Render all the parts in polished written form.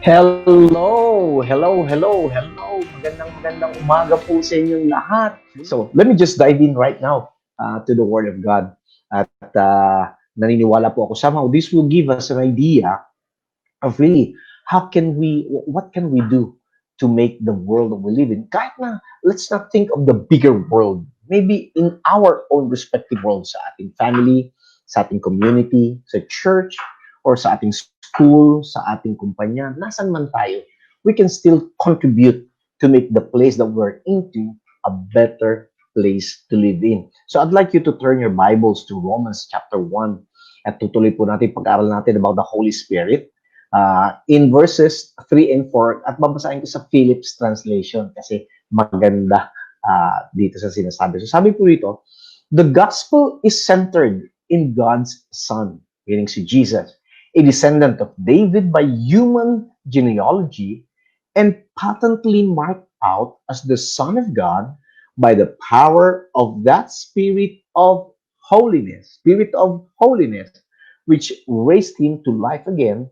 Hello. Magandang umaga po sa inyong lahat. So, let me just dive in right now to the Word of God. At naniniwala po ako somehow this will give us an idea of really what can we do to make the world that we live in. Kahit na, let's not think of the bigger world. Maybe in our own respective world, sa ating family, sa ating community, sa church, or sa ating school, sa ating kumpanya, nasan man tayo, we can still contribute to make the place that we're into a better place to live in. So I'd like you to turn your Bibles to Romans chapter 1 at tutuloy po natin pag-aral natin about the Holy Spirit in verses 3 and 4 at babasahin ko sa Phillips translation kasi maganda dito sa sinasabi. So sabi po dito, the gospel is centered in God's Son, meaning si Jesus, a descendant of David by human genealogy and patently marked out as the Son of God by the power of that spirit of holiness, which raised him to life again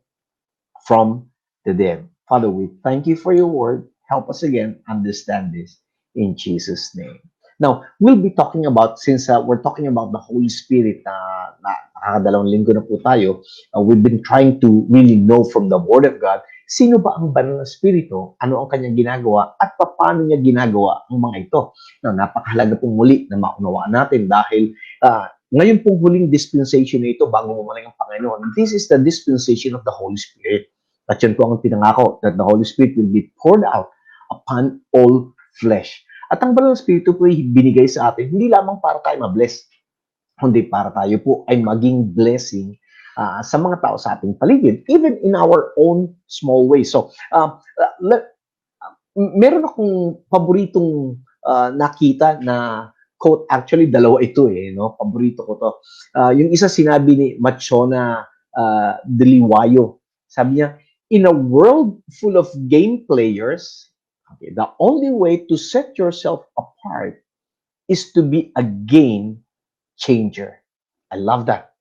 from the dead. Father, we thank you for your word. Help us again understand this in Jesus' name. Now, we'll be talking about, since we're talking about the Holy Spirit, nakakadalawang linggo na po tayo, we've been trying to really know from the Word of God, sino ba ang banal na Espiritu, ano ang kanyang ginagawa, at paano niya ginagawa ang mga ito. Now, napakahalaga pong muli na maunawaan natin dahil ngayon pong huling dispensation na ito, bago mamalang ang Panginoon, this is the dispensation of the Holy Spirit. At yun po ang pinangako, that the Holy Spirit will be poured out upon all flesh. At ang banal na Espiritu po ay binigay sa atin, hindi lamang para tayo ma-bless, kundi para tayo po ay maging blessing sa mga tao sa ating paligid, even in our own small way. So, meron akong paboritong nakita na quote, actually dalawa ito no? Paborito ko to. Yung isa sinabi ni Machona Deliwayo. Sabi niya, in a world full of game players, okay, the only way to set yourself apart is to be a game changer. I love that.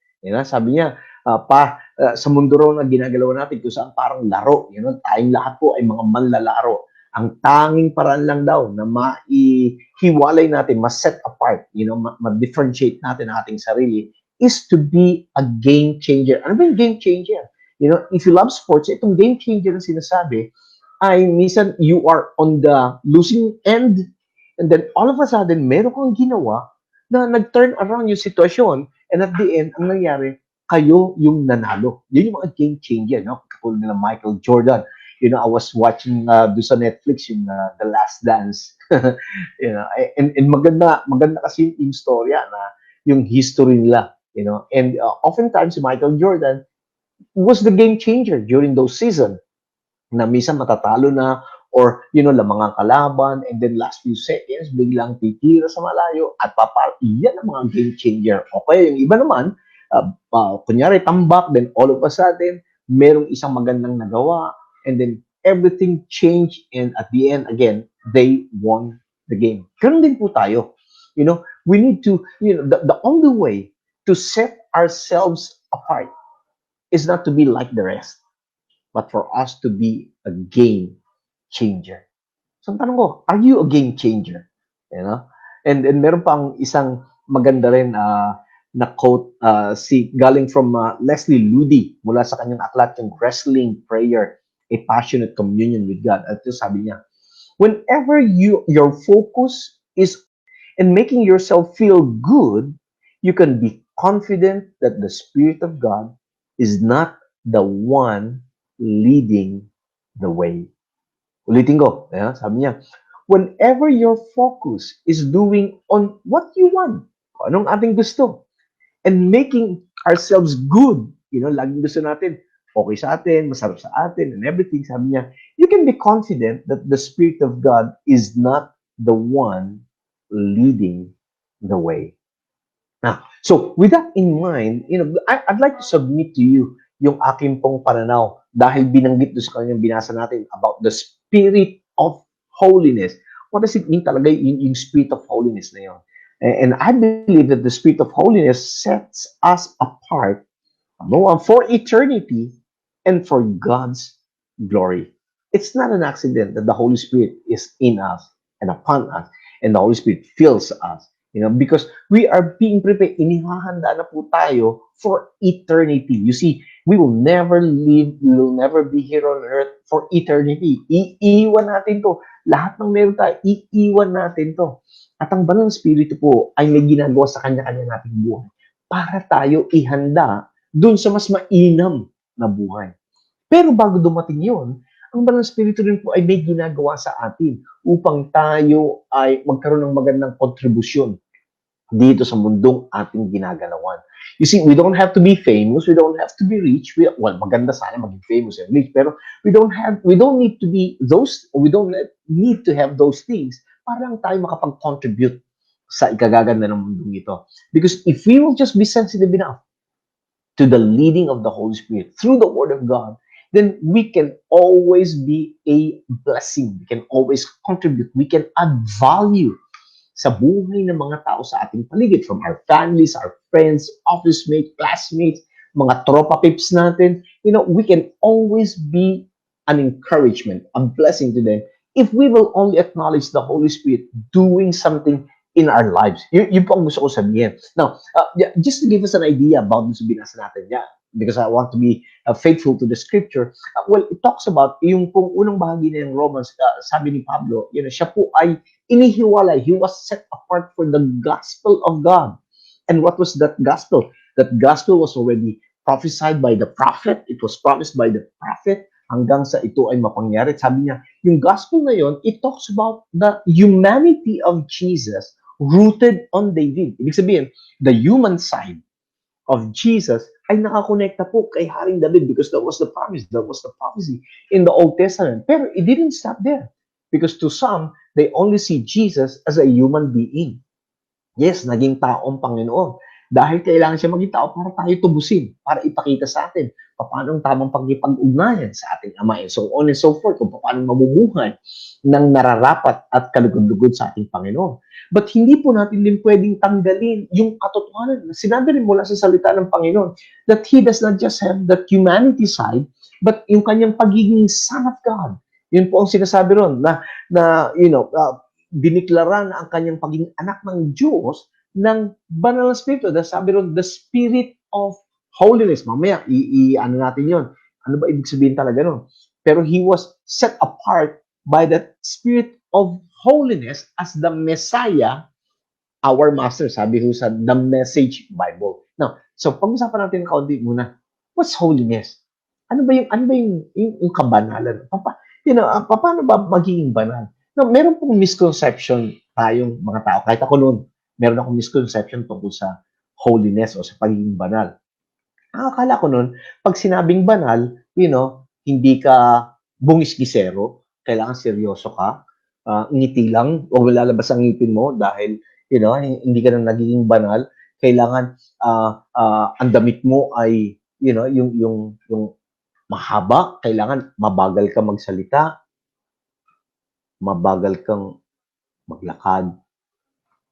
Sabi niya, sa mundo raw na ginagalaw natin kung saan parang laro, tayong lahat po ay mga manlalaro. Ang tanging paraan lang daw na maihiwalay natin, ma-set apart, ma-differentiate natin ang ating sarili is to be a game changer. Ano ba yung game changer? If you love sports, itong game changer na sinasabi ay minsan you are on the losing end and then all of a sudden meron kang ginawa na nag-turn around yung sitwasyon and at the end, ang nangyari, kayo yung nanalo. Yun yung mga game changer, katulad nila Michael Jordan. I was watching do sa Netflix yung The Last Dance. And maganda kasi yung storya na yung history nila, and oftentimes si Michael Jordan was the game changer during those seasons na minsan matatalo na or lamang ang kalaban and then last few seconds biglang titira sa malayo at yan ang mga game changer. Okay, yung iba naman kunyari tambak, then all of a sudden merong isang magandang nagawa and then everything changed and at the end again they won the game. Ganun din po tayo. We need to, the only way to set ourselves apart is not to be like the rest, but for us to be a game changer. So, ang tanong ko, are you a game changer? And meron pang isang maganda rin na quote galing from Leslie Ludy mula sa kanyang aklat yung Wrestling Prayer, a Passionate Communion with God. At ito sabi niya, whenever your focus is in making yourself feel good, you can be confident that the Spirit of God is not the one leading the way. Ulitin ko, sabi niya, whenever your focus is doing on what you want, kung anong ating gusto, and making ourselves good, laging gusto natin, okay sa atin, masarap sa atin, and everything, sabi niya, you can be confident that the Spirit of God is not the one leading the way. Now, so with that in mind, I'd like to submit to you yung aking pong pananaw dahil binanggit doon sa kanyang binasa natin about the spirit of holiness. What does it mean talaga yung spirit of holiness na yun? And I believe that the spirit of holiness sets us apart for eternity and for God's glory. It's not an accident that the Holy Spirit is in us and upon us, and the Holy Spirit fills us. Because we are being prepared, inihahanda na po tayo for eternity. You see, we will never live, we will never be here on earth for eternity. Iiwan natin to. Lahat ng meron tayo, iiwan natin to. At ang Banal na Espiritu po ay may ginagawa sa kanya-kanya nating buhay para tayo ihanda dun sa mas mainam na buhay. Pero bago dumating yun, ang Banal na Espiritu rin po ay may ginagawa sa atin upang tayo ay magkaroon ng magandang kontribusyon dito sa mundong ating ginagalawan. You see, we don't have to be famous, we don't have to be rich. Maganda sana maging famous and rich, pero we don't need to be those, we don't need to have those things para lang tayo makapag-contribute sa ikagaganda ng mundong ito. Because if we will just be sensitive enough to the leading of the Holy Spirit through the Word of God, then we can always be a blessing. We can always contribute. We can add value sa buhay ng mga tao sa ating paligid, from our families, our friends, office mates, classmates, mga tropa pips natin. We can always be an encouragement, a blessing to them if we will only acknowledge the Holy Spirit doing something in our lives. Yun po ang gusto ko sabihin. Now, just to give us an idea about this binasa natin, because I want to be faithful to the scripture. It talks about yung pong unang bahagi na yung Romans, sabi ni Pablo, siya po ay inihiwalay. He was set apart for the gospel of God. And what was that gospel? That gospel was already prophesied by the prophet. It was promised by the prophet hanggang sa ito ay mapangyari. Sabi niya, yung gospel na yon, it talks about the humanity of Jesus rooted on David. Ibig sabihin, the human side of Jesus ay nakakonekta po kay Haring David because that was the promise, that was the prophecy in the Old Testament. Pero it didn't stop there because to some, they only see Jesus as a human being. Yes, naging taong Panginoon. Dahil kailangan siya maging tao para tayo tubusin, para ipakita sa atin paano ang tamang pagkipag-ugnayan sa ating Ama, and so on and so forth, kung paano mamumuhay ng nararapat at kalugod-lugod sa ating Panginoon. But hindi po natin din pwedeng tanggalin yung katotohanan. Sinabi rin mula sa salita ng Panginoon that He does not just have that humanity side, but yung kanyang pagiging Son of God. Yun po ang sinasabi ron na diniklara na ang kanyang pagiging anak ng Diyos ng Banal na Espiritu. Sabi ron, the Spirit of Holiness. Mamaya, ano natin yon. Ano ba ibig sabihin talaga nun? Pero He was set apart by that Spirit of Holiness as the Messiah, our Master. Sabi ho sa The Message Bible. Now, so pag-usapan natin kaunti muna, what's holiness? Ano ba yung kabanalan? Paano ba magiging banal? No, meron pong misconception tayong mga tao. Kahit ako noon, meron akong misconception tungkol sa holiness o sa pagiging banal. Ang akala ko noon, pag sinabing banal, hindi ka bungis-gisero, kailangan seryoso ka, ngiti lang, o lalabas ang ngipin mo dahil, hindi ka na nagiging banal, kailangan ang damit mo ay, yung mahaba, kailangan mabagal ka magsalita, mabagal kang maglakad,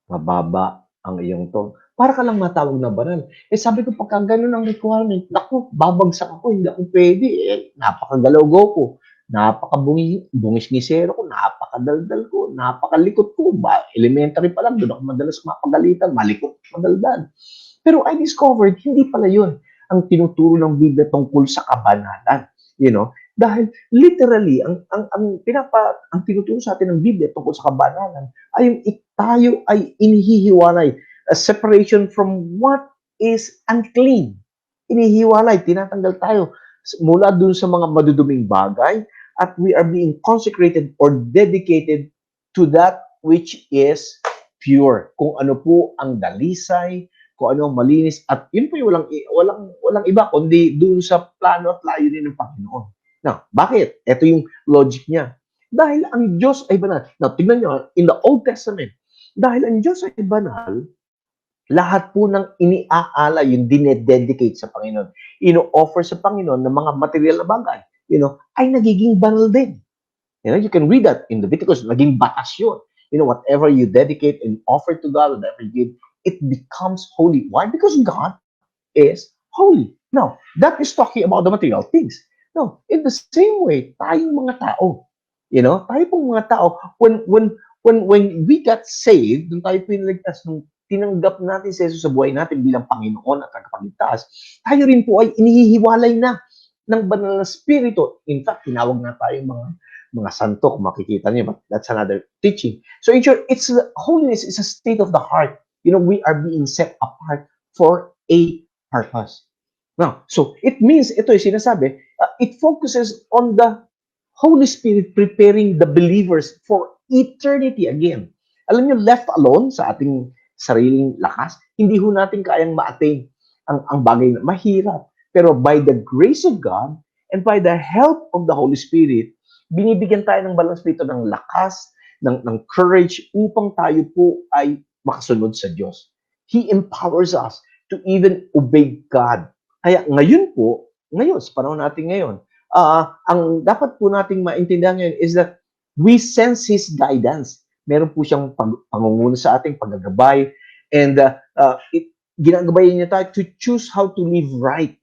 mababa ang iyong tone. Para ka lang matawag na banal. Sabi ko, pagka ganun ang requirement, naku, babagsak ako, hindi ako pwede. Napakagalaw-gaw ko, napakabungis-ngisero ko, napakadaldal ko, napakalikot ko. Elementary pa lang, doon ako madalas mapagalitan, malikot, madaldal. Pero I discovered, hindi pala yun ang tinuturo ng Biblia tungkol sa kabanalan. Dahil literally, ang tinuturo sa atin ng Biblia tungkol sa kabanalan ay yung tayo ay inihihiwalay. A separation from what is unclean. Inihiwalay, tinatanggal tayo mula dun sa mga maduduming bagay at we are being consecrated or dedicated to that which is pure. Kung ano po ang dalisay, kung ano ang malinis, at yun po yung walang iba kundi dun sa plano at layunin ng Panginoon. Now, bakit? Ito yung logic niya. Dahil ang Diyos ay banal. Now, tignan nyo, in the Old Testament, dahil ang Diyos ay banal, lahat po ng iniaala, yung dinededicate sa Panginoon, ino-offer sa Panginoon ng mga material na bagay, ay nagiging banal din. You can read that in Leviticus, naging batas yun. Whatever you dedicate and offer to God, whatever you give, it becomes holy. Why? Because God is holy. Now, that is talking about the material things. No, in the same way, tayong mga tao, tayo pong mga tao, when we got saved, nung tayo pinaligtas, nung tinanggap natin si Jesus sa buhay natin bilang Panginoon at tagapagligtas, tayo rin po ay inihihiwalay na ng banal na spirito. In fact, tinawag na tayo mga santo, kung makikita niyo, but that's another teaching. So in short, holiness is a state of the heart. We are being set apart for a purpose. Now, so it means, ito yung sinasabi, it focuses on the Holy Spirit preparing the believers for eternity again. Alam niyo, left alone sa ating sariling lakas, hindi ho natin kayang ma-attain ang bagay na mahirap. Pero by the grace of God and by the help of the Holy Spirit, binibigyan tayo ng balance dito ng lakas, ng courage upang tayo po ay makasunod sa Diyos. He empowers us to even obey God. Kaya ngayon, sa panahon natin ngayon, ang dapat po nating maintindihan ngayon is that we sense His guidance. Meron po siyang pangunguna sa ating paggagabay, and ginagabayan niya tayo to choose how to live right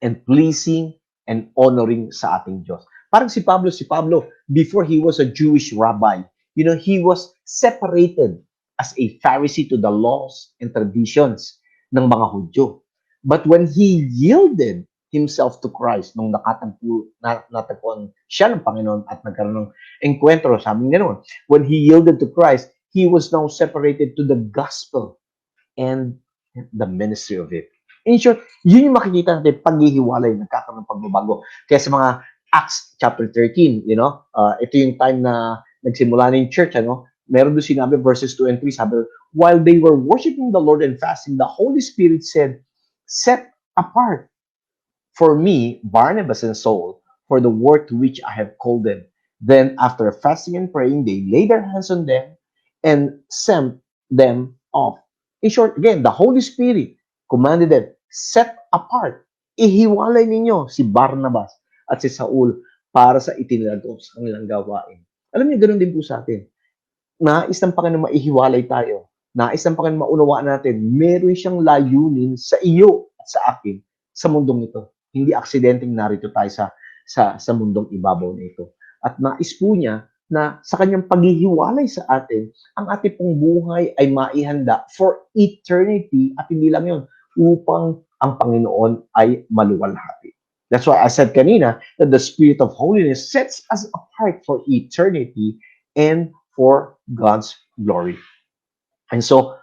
and pleasing and honoring sa ating Diyos. Parang si Pablo, before he was a Jewish rabbi, he was separated as a Pharisee to the laws and traditions ng mga Hudyo. But when he yielded himself to Christ, nung natagpuan siya ng Panginoon at nagkaroon ng enkwentro, sabi niya noon, when he yielded to Christ, he was now separated to the gospel and the ministry of it. In short, yun yung makikita natin, paghihiwalay, nagkakaroon ng pagbabago. Kaya sa mga Acts chapter 13, ito yung time na nagsimula na yung church, meron doon sinabi, verses 2 and 3, sabi, while they were worshiping the Lord and fasting, the Holy Spirit said, set apart for me, Barnabas and Saul, for the work to which I have called them. Then, after fasting and praying, they laid their hands on them and sent them off. In short, again, the Holy Spirit commanded them, set apart. Ihiwalay ninyo si Barnabas at si Saul para sa itinalago sa kanilang gawain. Alam niyo, ganoon din po sa atin. Nais ng Panginoon maihiwalay tayo. Nais ng Panginoon maunawaan natin, meron siyang layunin sa iyo at sa akin sa mundong ito. Hindi aksidenteng narito tayo sa mundong ibabaw na ito. At nais po niya na sa kanyang paghihiwalay sa atin, ang ating pong buhay ay maihanda for eternity at hindi lang yun, upang ang Panginoon ay maluwalhati. That's why I said kanina that the Spirit of holiness sets us apart for eternity and for God's glory. And so,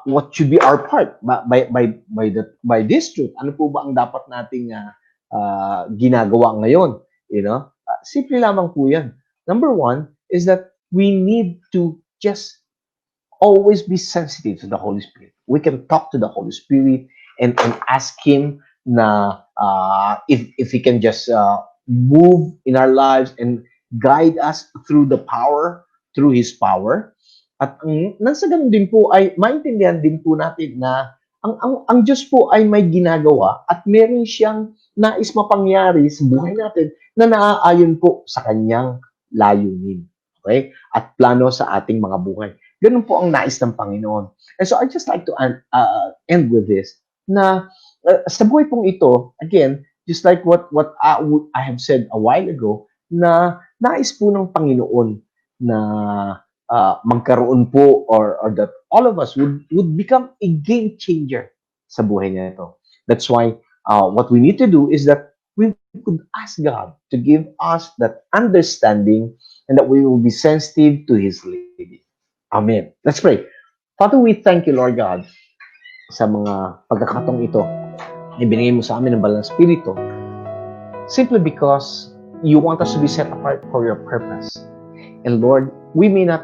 what should be our part by this truth? Ano po ba ang dapat nating ginagawa ngayon? Simple lamang po yan. Number one is that we need to just always be sensitive to the Holy Spirit. We can talk to the Holy Spirit and ask Him na if He can just move in our lives and guide us through His power. At nasa ganun din po ay maintindihan din po natin na ang Diyos po ay may ginagawa at meron siyang nais mapangyari sa buhay natin na naaayon po sa kanyang layunin. Okay? At plano sa ating mga buhay. Ganun po ang nais ng Panginoon. And so I just like to end with this na sa buhay pong ito, again, just like what I have said a while ago, na nais po ng Panginoon na magkaroon po or that all of us would become a game changer sa buhay niya ito. That's why what we need to do is that we could ask God to give us that understanding and that we will be sensitive to His leading. Amen. Let's pray. Father, we thank you, Lord God, sa mga pagkakataong ito. Ibinigay mo sa amin ng banal na Espiritu simply because you want us to be set apart for your purpose. And Lord, we may not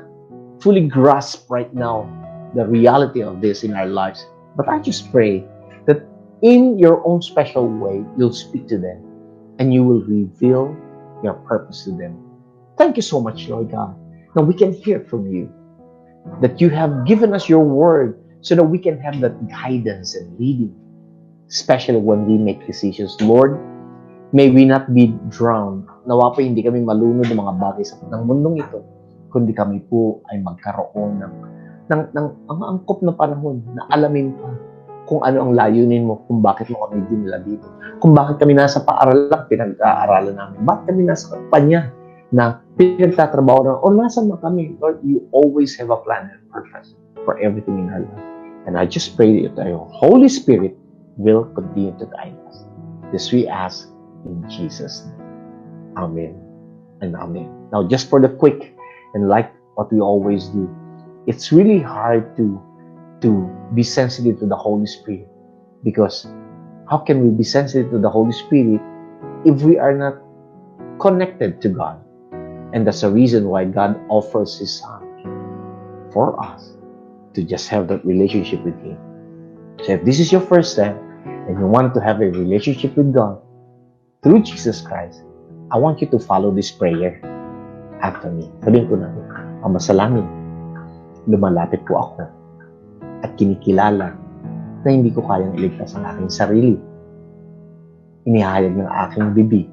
fully grasp right now the reality of this in our lives, but I just pray that in your own special way, you'll speak to them and you will reveal your purpose to them. Thank you so much, Lord God. Now we can hear from you, that you have given us your word so that we can have that guidance and leading, especially when we make decisions. Lord, may we not be drowned. Nawa po hindi kami malunod ng mga bagay ng mundong ito, kundi kami po ay magkaroon ng ang angkop na panahon na alamin pa kung ano ang layunin mo, kung bakit mo kami dinala dito. Kung bakit kami nasa paaralan, pinag-aaralan namin. Bakit kami nasa kampanya na pinagtatrabaho na, o nasan man kami. Lord, you always have a plan and purpose for everything in our life. And I just pray that your Holy Spirit will continue to guide us. This we ask in Jesus' name. Amen and amen. Now, just for the quick, and like what we always do, it's really hard to be sensitive to the Holy Spirit, because how can we be sensitive to the Holy Spirit if we are not connected to God? And that's the reason why God offers His Son for us to just have that relationship with Him. So if this is your first time and you want to have a relationship with God through Jesus Christ, I want you to follow this prayer after me. Sabihin ko na, Ama sa langit, lumalapit po ako at kinikilala na hindi ko kayang iligtas ang aking sarili. Inihayag ng aking bibig,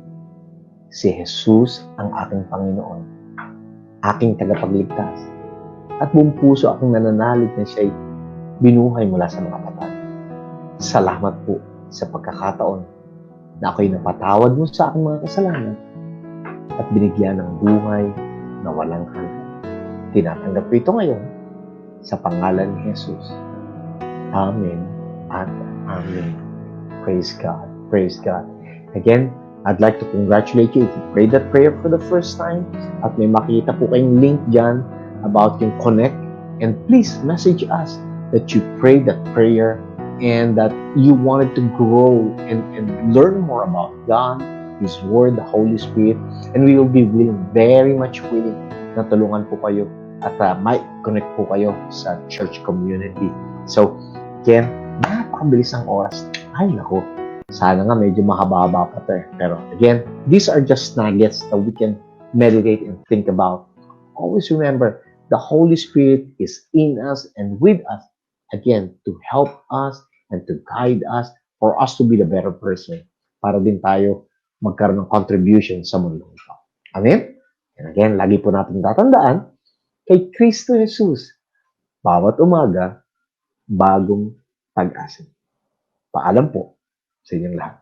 si Jesus ang aking Panginoon, aking tagapagligtas, at buong puso akong nananalig na siya'y binuhay mula sa mga patay. Salamat po sa pagkakataon na ako'y napatawad mo sa aking mga kasalanan at binigyan ng buhay na walang hanggan. Tinatanggap ko ito ngayon sa pangalan ni Jesus. Amen at amen. Praise God. Praise God. Again, I'd like to congratulate you if you prayed that prayer for the first time at may makita po kayong link dyan about yung connect, and please message us that you prayed that prayer and that you wanted to grow and learn more about God, His Word, the Holy Spirit, and we will be very much willing na tulungan po kayo at might connect po kayo sa church community. So, again, napakabilis ang oras. Ay, naku. Sana nga medyo mahaba-haba pa ito. Pero again, these are just nuggets that we can meditate and think about. Always remember, the Holy Spirit is in us and with us, again, to help us and to guide us, for us to be the better person, para din tayo magkaroon ng contribution sa mundo ito. Amen? And again, lagi po natin tatandaan, kay Kristo Jesus, bawat umaga, bagong pag-asa. Paalam po sa inyong lahat.